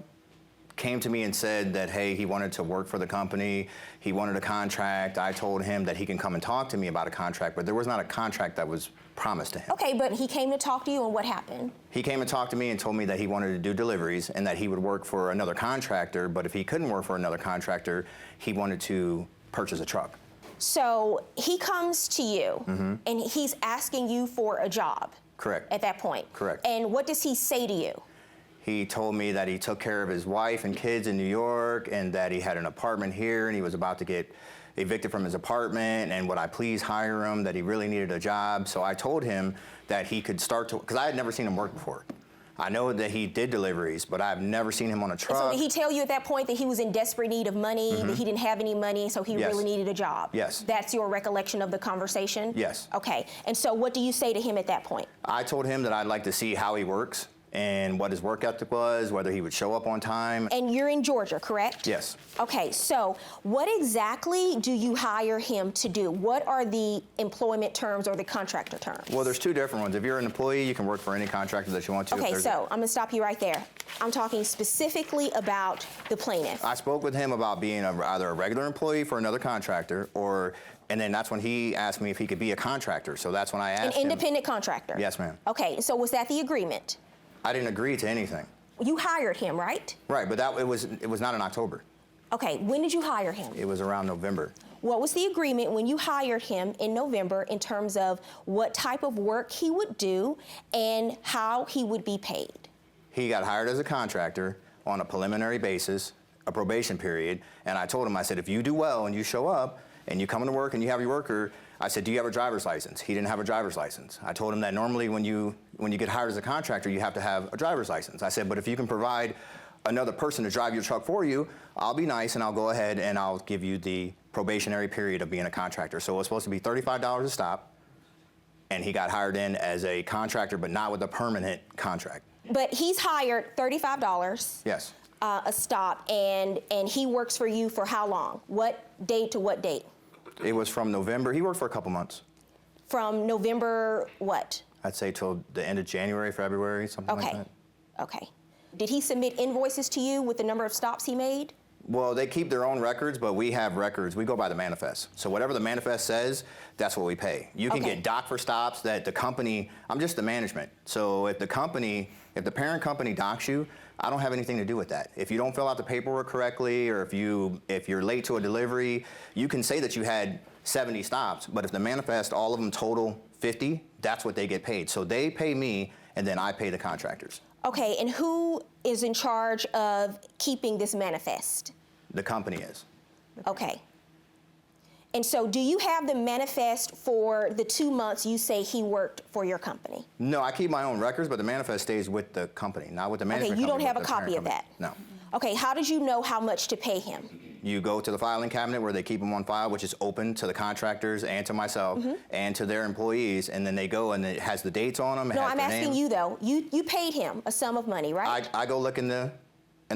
came to me and said that, hey, he wanted to work for the company, he wanted a contract. I told him that he can come and talk to me about a contract, but there was not a contract that was promised to him. Okay, but he came to talk to you, and what happened? He came and talked to me and told me that he wanted to do deliveries and that he would work for another contractor, but if he couldn't work for another contractor, he wanted to purchase a truck. So he comes to you, and he's asking you for a job. Correct. At that point. Correct. And what does he say to you? He told me that he took care of his wife and kids in New York and that he had an apartment here and he was about to get evicted from his apartment, and would I please hire him, that he really needed a job. So I told him that he could start to, because I had never seen him work before. I know that he did deliveries, but I've never seen him on a truck. So did he tell you at that point that he was in desperate need of money, that he didn't have any money, so he really needed a job? Yes. That's your recollection of the conversation? Yes. Okay. And so what do you say to him at that point? I told him that I'd like to see how he works and what his work ethic was, whether he would show up on time. And you're in Georgia, correct? Yes. Okay, so what exactly do you hire him to do? What are the employment terms or the contractor terms? Well, there's two different ones. If you're an employee, you can work for any contractor that you want to. Okay, so I'm gonna stop you right there. I'm talking specifically about the plaintiff. I spoke with him about being either a regular employee for another contractor and then that's when he asked me if he could be a contractor. So that's when I asked him. An independent contractor? Yes, ma'am. Okay, so was that the agreement? I didn't agree to anything. You hired him, right? Right, but it was not in October. Okay, when did you hire him? It was around November. What was the agreement when you hired him in November in terms of what type of work he would do and how he would be paid? He got hired as a contractor on a preliminary basis, a probation period, and I told him, I said, if you do well and you show up and you come into work and you have your worker, I said, do you have a driver's license? He didn't have a driver's license. I told him that normally when you get hired as a contractor, you have to have a driver's license. I said, but if you can provide another person to drive your truck for you, I'll be nice and I'll go ahead and I'll give you the probationary period of being a contractor. So it was supposed to be $35 a stop, and he got hired in as a contractor, but not with a permanent contract. But he's hired $35. Yes. A stop, and he works for you for how long? What date to what date? It was from November. He worked for a couple months. From November what? I'd say till the end of January, February, something like that. Okay. Did he submit invoices to you with the number of stops he made? Well, they keep their own records, but we have records. We go by the manifest. So whatever the manifest says, that's what we pay. You can get docked for stops that the company, I'm just the management. So if the parent company docks you, I don't have anything to do with that. If you don't fill out the paperwork correctly, or if you're late to a delivery, you can say that you had 70 stops, but if the manifest, all of them total 50, that's what they get paid. So they pay me, and then I pay the contractors. Okay, and who is in charge of keeping this manifest? The company is. Okay. And so do you have the manifest for the 2 months you say he worked for your company? No, I keep my own records, but the manifest stays with the company, not with the management company. Okay, you don't have a the copy of parent that? company. No. Okay, how did you know how much to pay him? You go to the filing cabinet where they keep them on file, which is open to the contractors and to myself and to their employees, and then they go and it has the dates on them. No, I'm asking you though. You paid him a sum of money, right? I go look in the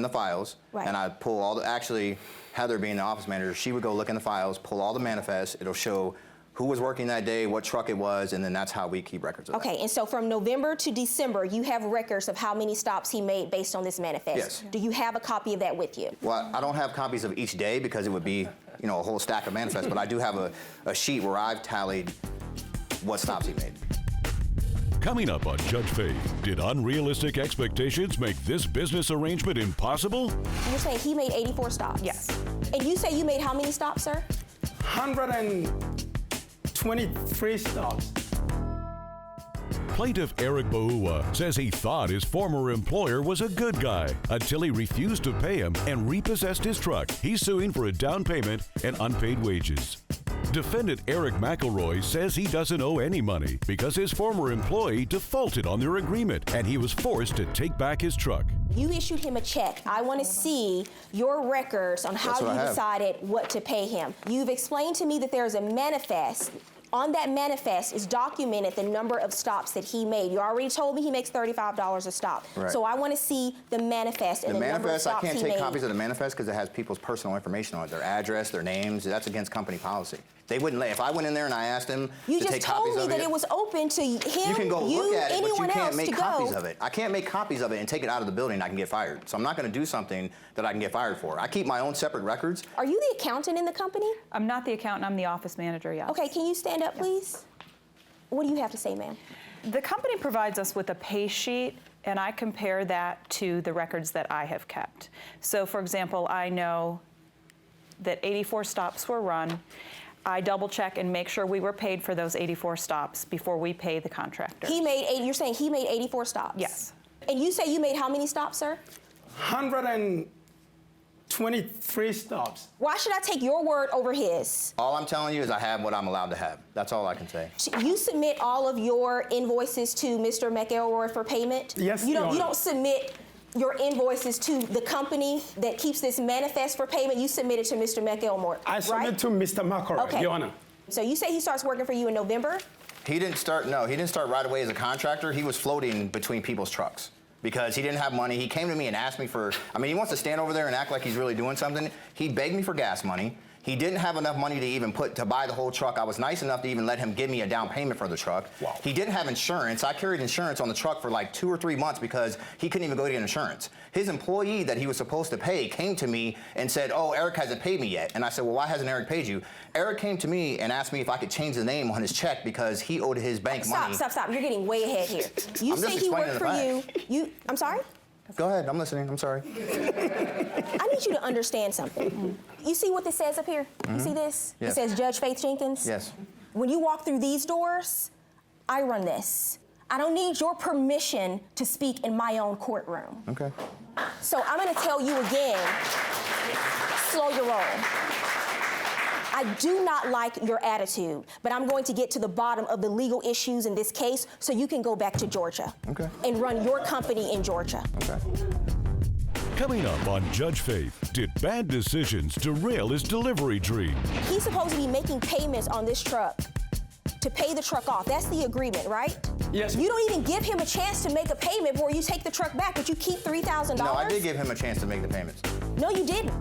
files, and I pull all the, actually, Heather being the office manager, she would go look in the files, pull all the manifests. It'll show who was working that day, what truck it was, and then that's how we keep records of that. Okay, and so from November to December, you have records of how many stops he made based on this manifest. Yes. Do you have a copy of that with you? Well, I don't have copies of each day because it would be, a whole stack of manifests, but I do have a sheet where I've tallied what stops he made. Coming up on Judge Faith, did unrealistic expectations make this business arrangement impossible? You're saying he made 84 stops? Yes. And you say you made how many stops, sir? 123 stops. Plaintiff Eric Boua says he thought his former employer was a good guy until he refused to pay him and repossessed his truck. He's suing for a down payment and unpaid wages. Defendant Eric McElroy says he doesn't owe any money because his former employee defaulted on their agreement and he was forced to take back his truck. You issued him a check. I want to see your records on how you decided what to pay him. You've explained to me that there's a manifest. On that manifest is documented the number of stops that he made. You already told me he makes $35 a stop. Right. So I want to see the manifest and the number of stops he made. I can't take copies of the manifest because it has people's personal information on it, their address, their names. That's against company policy. They wouldn't let. If I went in there and I asked him You to just take told copies me of that it, it was open to him, you can go look at it, but you anyone can't else make to copies go. of it. I can't make copies of it and take it out of the building and I can get fired. So I'm not going to do something that I can get fired for. I keep my own separate records. Are you the accountant in the company? I'm not the accountant, I'm the office manager, yes. Okay, can you stand up, please? What do you have to say, ma'am? The company provides us with a pay sheet, and I compare that to the records that I have kept. So, for example, I know that 84 stops were run. I double check and make sure we were paid for those 84 stops before we pay the contractor. You're saying he made 84 stops? Yes. And you say you made how many stops, sir? 123 stops. Why should I take your word over his? All I'm telling you is I have what I'm allowed to have. That's all I can say. You submit all of your invoices to Mr. McElroy for payment? Yes, you Your don't. You Honor. don't submit your invoices to the company that keeps this manifest for payment. You submit it to Mr. McElroy, I submit right? to Mr. McElroy, Okay. Your Honor. So you say he starts working for you in November? He didn't start right away as a contractor. He was floating between people's trucks because he didn't have money. He came to me and asked me for, he wants to stand over there and act like he's really doing something. He begged me for gas money. He didn't have enough money to even to buy the whole truck. I was nice enough to even let him give me a down payment for the truck. Wow. He didn't have insurance. I carried insurance on the truck for like 2 or 3 months because he couldn't even go to get insurance. His employee that he was supposed to pay came to me and said, "Oh, Eric hasn't paid me yet." And I said, "Well, why hasn't Eric paid you?" Eric came to me and asked me if I could change the name on his check because he owed his bank money. Stop. You're getting way ahead here. You I'm say just he worked explaining for the you. I'm sorry? Go ahead, I'm listening, I'm sorry. I need you to understand something. You see what this says up here? You see this? Yes. It says Judge Faith Jenkins. Yes. When you walk through these doors, I run this. I don't need your permission to speak in my own courtroom. Okay. So I'm going to tell you again, slow your roll. I do not like your attitude, but I'm going to get to the bottom of the legal issues in this case so you can go back to Georgia and run your company in Georgia. Okay. Coming up on Judge Faith, did bad decisions derail his delivery dream? He's supposed to be making payments on this truck to pay the truck off. That's the agreement, right? Yes. You don't even give him a chance to make a payment before you take the truck back, but you keep $3,000? No, I did give him a chance to make the payments. No, you didn't.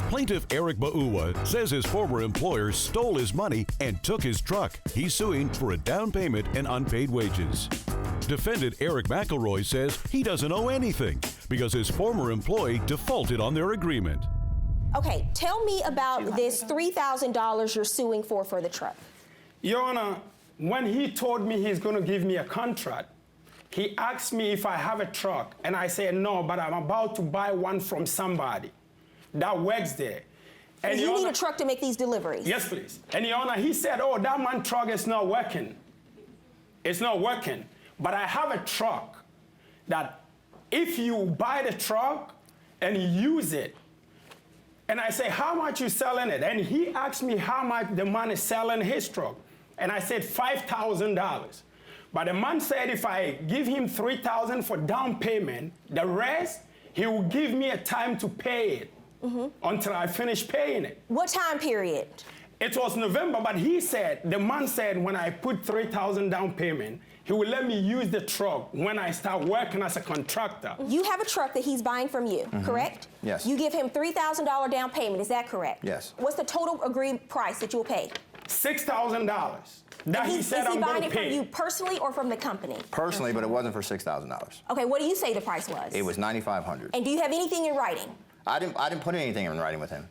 Plaintiff Eric Bauua says his former employer stole his money and took his truck. He's suing for a down payment and unpaid wages. Defendant Eric McElroy says he doesn't owe anything because his former employee defaulted on their agreement. Okay, tell me about this $3,000 you're suing for the truck. Your Honor, when he told me he's going to give me a contract, he asked me if I have a truck, and I said no, but I'm about to buy one from somebody that works there. And you Your need Honor, a truck to make these deliveries? Yes, please. And Your Honor, he said, "Oh, that man truck is not working. It's not working. But I have a truck that if you buy the truck and you use it," and I say, "How much you selling it?" And he asked me how much the man is selling his truck. And I said $5,000. But the man said if I give him $3,000 for down payment, the rest, he will give me a time to pay it until I finish paying it. What time period? It was November, but the man said when I put $3,000 down payment, he will let me use the truck when I start working as a contractor. You have a truck that he's buying from you, correct? Yes. You give him $3,000 down payment, is that correct? Yes. What's the total agreed price that you'll pay? $6,000 that he said I'm going to Is he buying it from pay. you personally or from the company? Personally, but it wasn't for $6,000. Okay, what do you say the price was? It was $9,500. And do you have anything in writing? I didn't put anything in writing with him.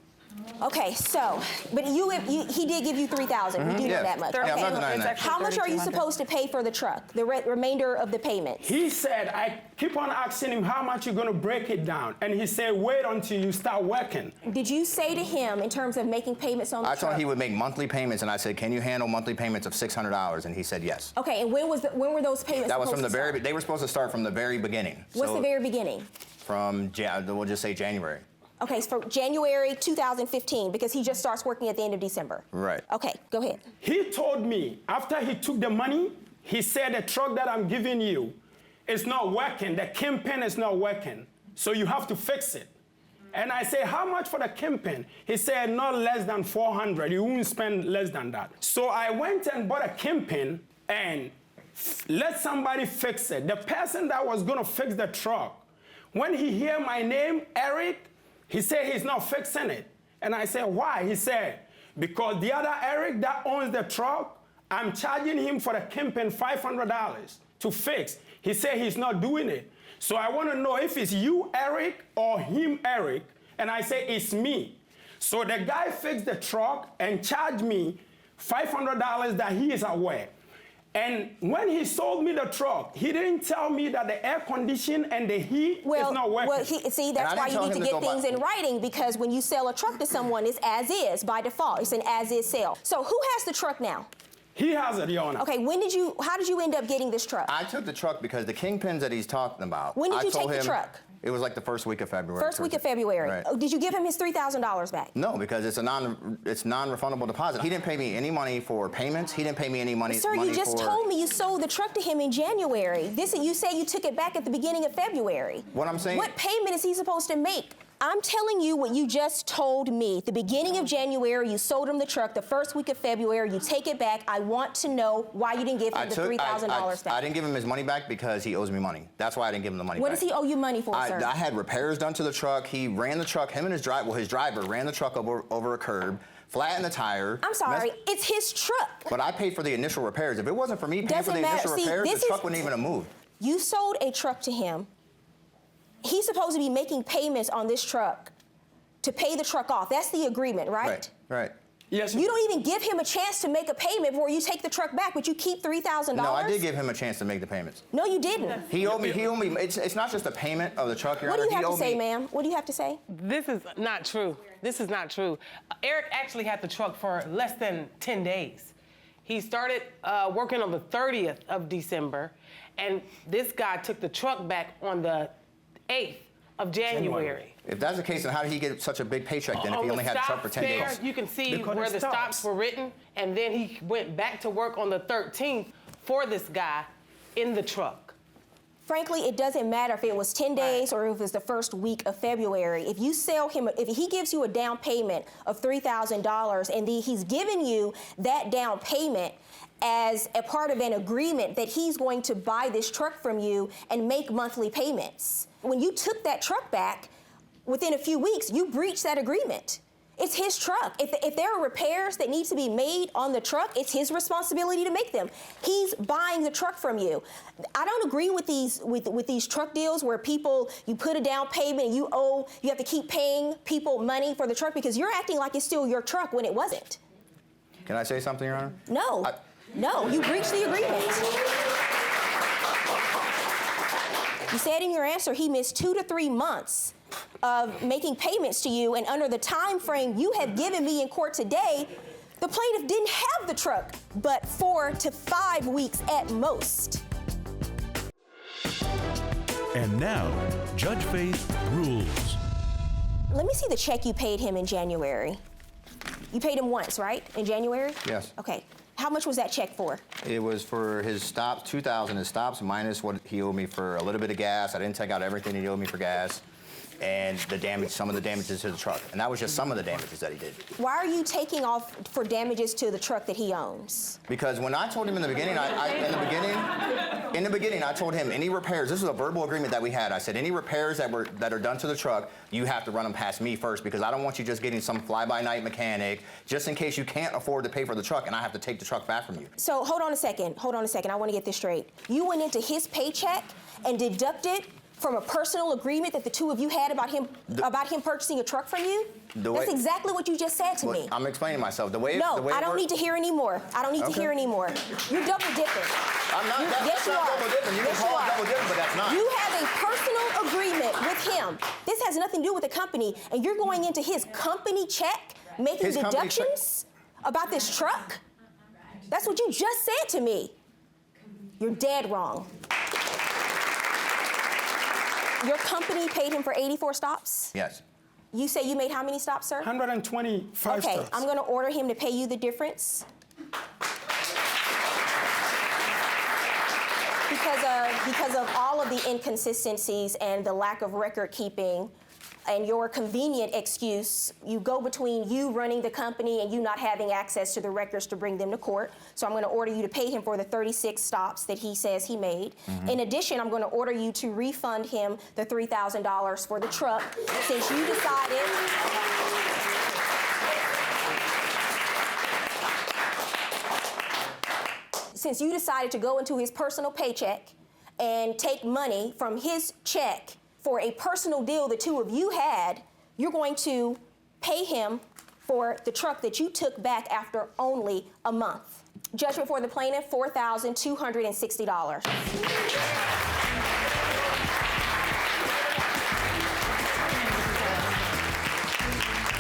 Okay, so, but he did give you $3,000. You do know Yes. that much. Yeah, I'm Okay. not denying that. How much are you supposed to pay for the truck? The remainder of the payments? He said, I keep on asking him how much you're going to break it down. And he said, wait until you start working. Did you say to him in terms of making payments on the I truck? told him he would make monthly payments, and I said, "Can you handle monthly payments of $600?" And he said yes. Okay, and when were those payments That was from supposed the to very. start? They were supposed to start from the very beginning. What's So the very beginning? From we'll just say January. Okay, so for January 2015, because he just starts working at the end of December. Right. Okay, go ahead. He told me after he took the money, he said the truck that I'm giving you is not working. The kingpin is not working, so you have to fix it. And I said, how much for the kingpin? He said, not less than $400. You won't spend less than that. So I went and bought a kingpin and let somebody fix it. The person that was going to fix the truck, when he heard my name, Eric, he said he's not fixing it. And I said, why? He said, because the other Eric that owns the truck, I'm charging him for the campaign $500 to fix. He said he's not doing it. So I want to know if it's you, Eric, or him, Eric, and I say it's me. So the guy fixed the truck and charged me $500 that he is aware. And when he sold me the truck, he didn't tell me that the air condition and the heat is not working. Well, see, that's why you need to get things in writing, because when you sell a truck to someone, it's as is by default. It's an as is sale. So who has the truck now? He has it, Your Honor. Okay, how did you end up getting this truck? I took the truck because the kingpins that he's talking about. When did you take the truck? It was like the first week of February. First week of February. Right. Oh, did you give him his $3,000 back? No, because it's non-refundable deposit. He didn't pay me any money for payments. He didn't pay me any money. Sir, you just told me you sold the truck to him in January. You say you took it back at the beginning of February. What I'm saying. What payment is he supposed to make? I'm telling you what you just told me. The beginning of January, you sold him the truck. The first week of February, you take it back. I want to know why you didn't give him the $3,000 back. I didn't give him his money back because he owes me money. That's why I didn't give him the money back. What does he owe you money for, sir? I had repairs done to the truck. He ran the truck, him and his driver ran the truck over a curb, flattened the tire. I'm sorry, it's his truck. But I paid for the initial repairs. If it wasn't for me paying for the initial repairs, the truck wouldn't even have moved. You sold a truck to him. He's supposed to be making payments on this truck to pay the truck off. That's the agreement, right? Right. Yes. You don't even give him a chance to make a payment before you take the truck back, but you keep $3,000? No, I did give him a chance to make the payments. No, you didn't. He owed me, it's not just a payment of the truck, Your Honor. What do you have to say, ma'am? What do you have to say? This is not true. This is not true. Eric actually had the truck for less than 10 days. He started working on the 30th of December, and this guy took the truck back on the 8th of January. If that's the case, then how did he get such a big paycheck then if he only had the truck for 10 days? You can see where the stops were written, and then he went back to work on the 13th for this guy in the truck. Frankly, it doesn't matter if it was 10 days or if it was the first week of February. If you sell him, if he gives you a down payment of $3,000 and he's giving you that down payment as a part of an agreement that he's going to buy this truck from you and make monthly payments. When you took that truck back, within a few weeks, you breached that agreement. It's his truck. If there are repairs that need to be made on the truck, it's his responsibility to make them. He's buying the truck from you. I don't agree with these truck deals where you put a down payment and you have to keep paying people money for the truck because you're acting like it's still your truck when it wasn't. Can I say something, Your Honor? No. No, you breached the agreement. You said in your answer he missed 2 to 3 months of making payments to you, and under the time frame you have given me in court today, the plaintiff didn't have the truck but 4 to 5 weeks at most. And now, Judge Faith rules. Let me see the check you paid him in January. You paid him once, right? In January? Yes. Okay. How much was that check for? It was for his stops, $2,000 his stops minus what he owed me for a little bit of gas. I didn't take out everything he owed me for gas. And some of the damages to the truck. And that was just some of the damages that he did. Why are you taking off for damages to the truck that he owns? Because when I told him in the beginning, I told him any repairs, this was a verbal agreement that we had. I said any repairs that are done to the truck, you have to run them past me first because I don't want you just getting some fly-by-night mechanic just in case you can't afford to pay for the truck and I have to take the truck back from you. So hold on a second. I want to get this straight. You went into his paycheck and deducted from a personal agreement that the two of you had about him purchasing a truck from you? That's exactly what you just said to me. I'm explaining myself. I don't need to hear any more. You're double dipping. I'm not. That's not double dipping. You can call it double dipping, but that's not. You have a personal agreement with him. This has nothing to do with the company, and you're going into his company check, making deductions about this truck? That's what you just said to me. You're dead wrong. Your company paid him for 84 stops? Yes. You say you made how many stops, sir? 125 stops. Okay, I'm going to order him to pay you the difference. Because of all of the inconsistencies and the lack of record keeping and your convenient excuse, you go between you running the company and you not having access to the records to bring them to court. So I'm going to order you to pay him for the 36 stops that he says he made. Mm-hmm. In addition, I'm going to order you to refund him the $3,000 for the truck since you decided... since you decided to go into his personal paycheck and take money from his check for a personal deal the two of you had, you're going to pay him for the truck that you took back after only a month. Judgment for the plaintiff, $4,260.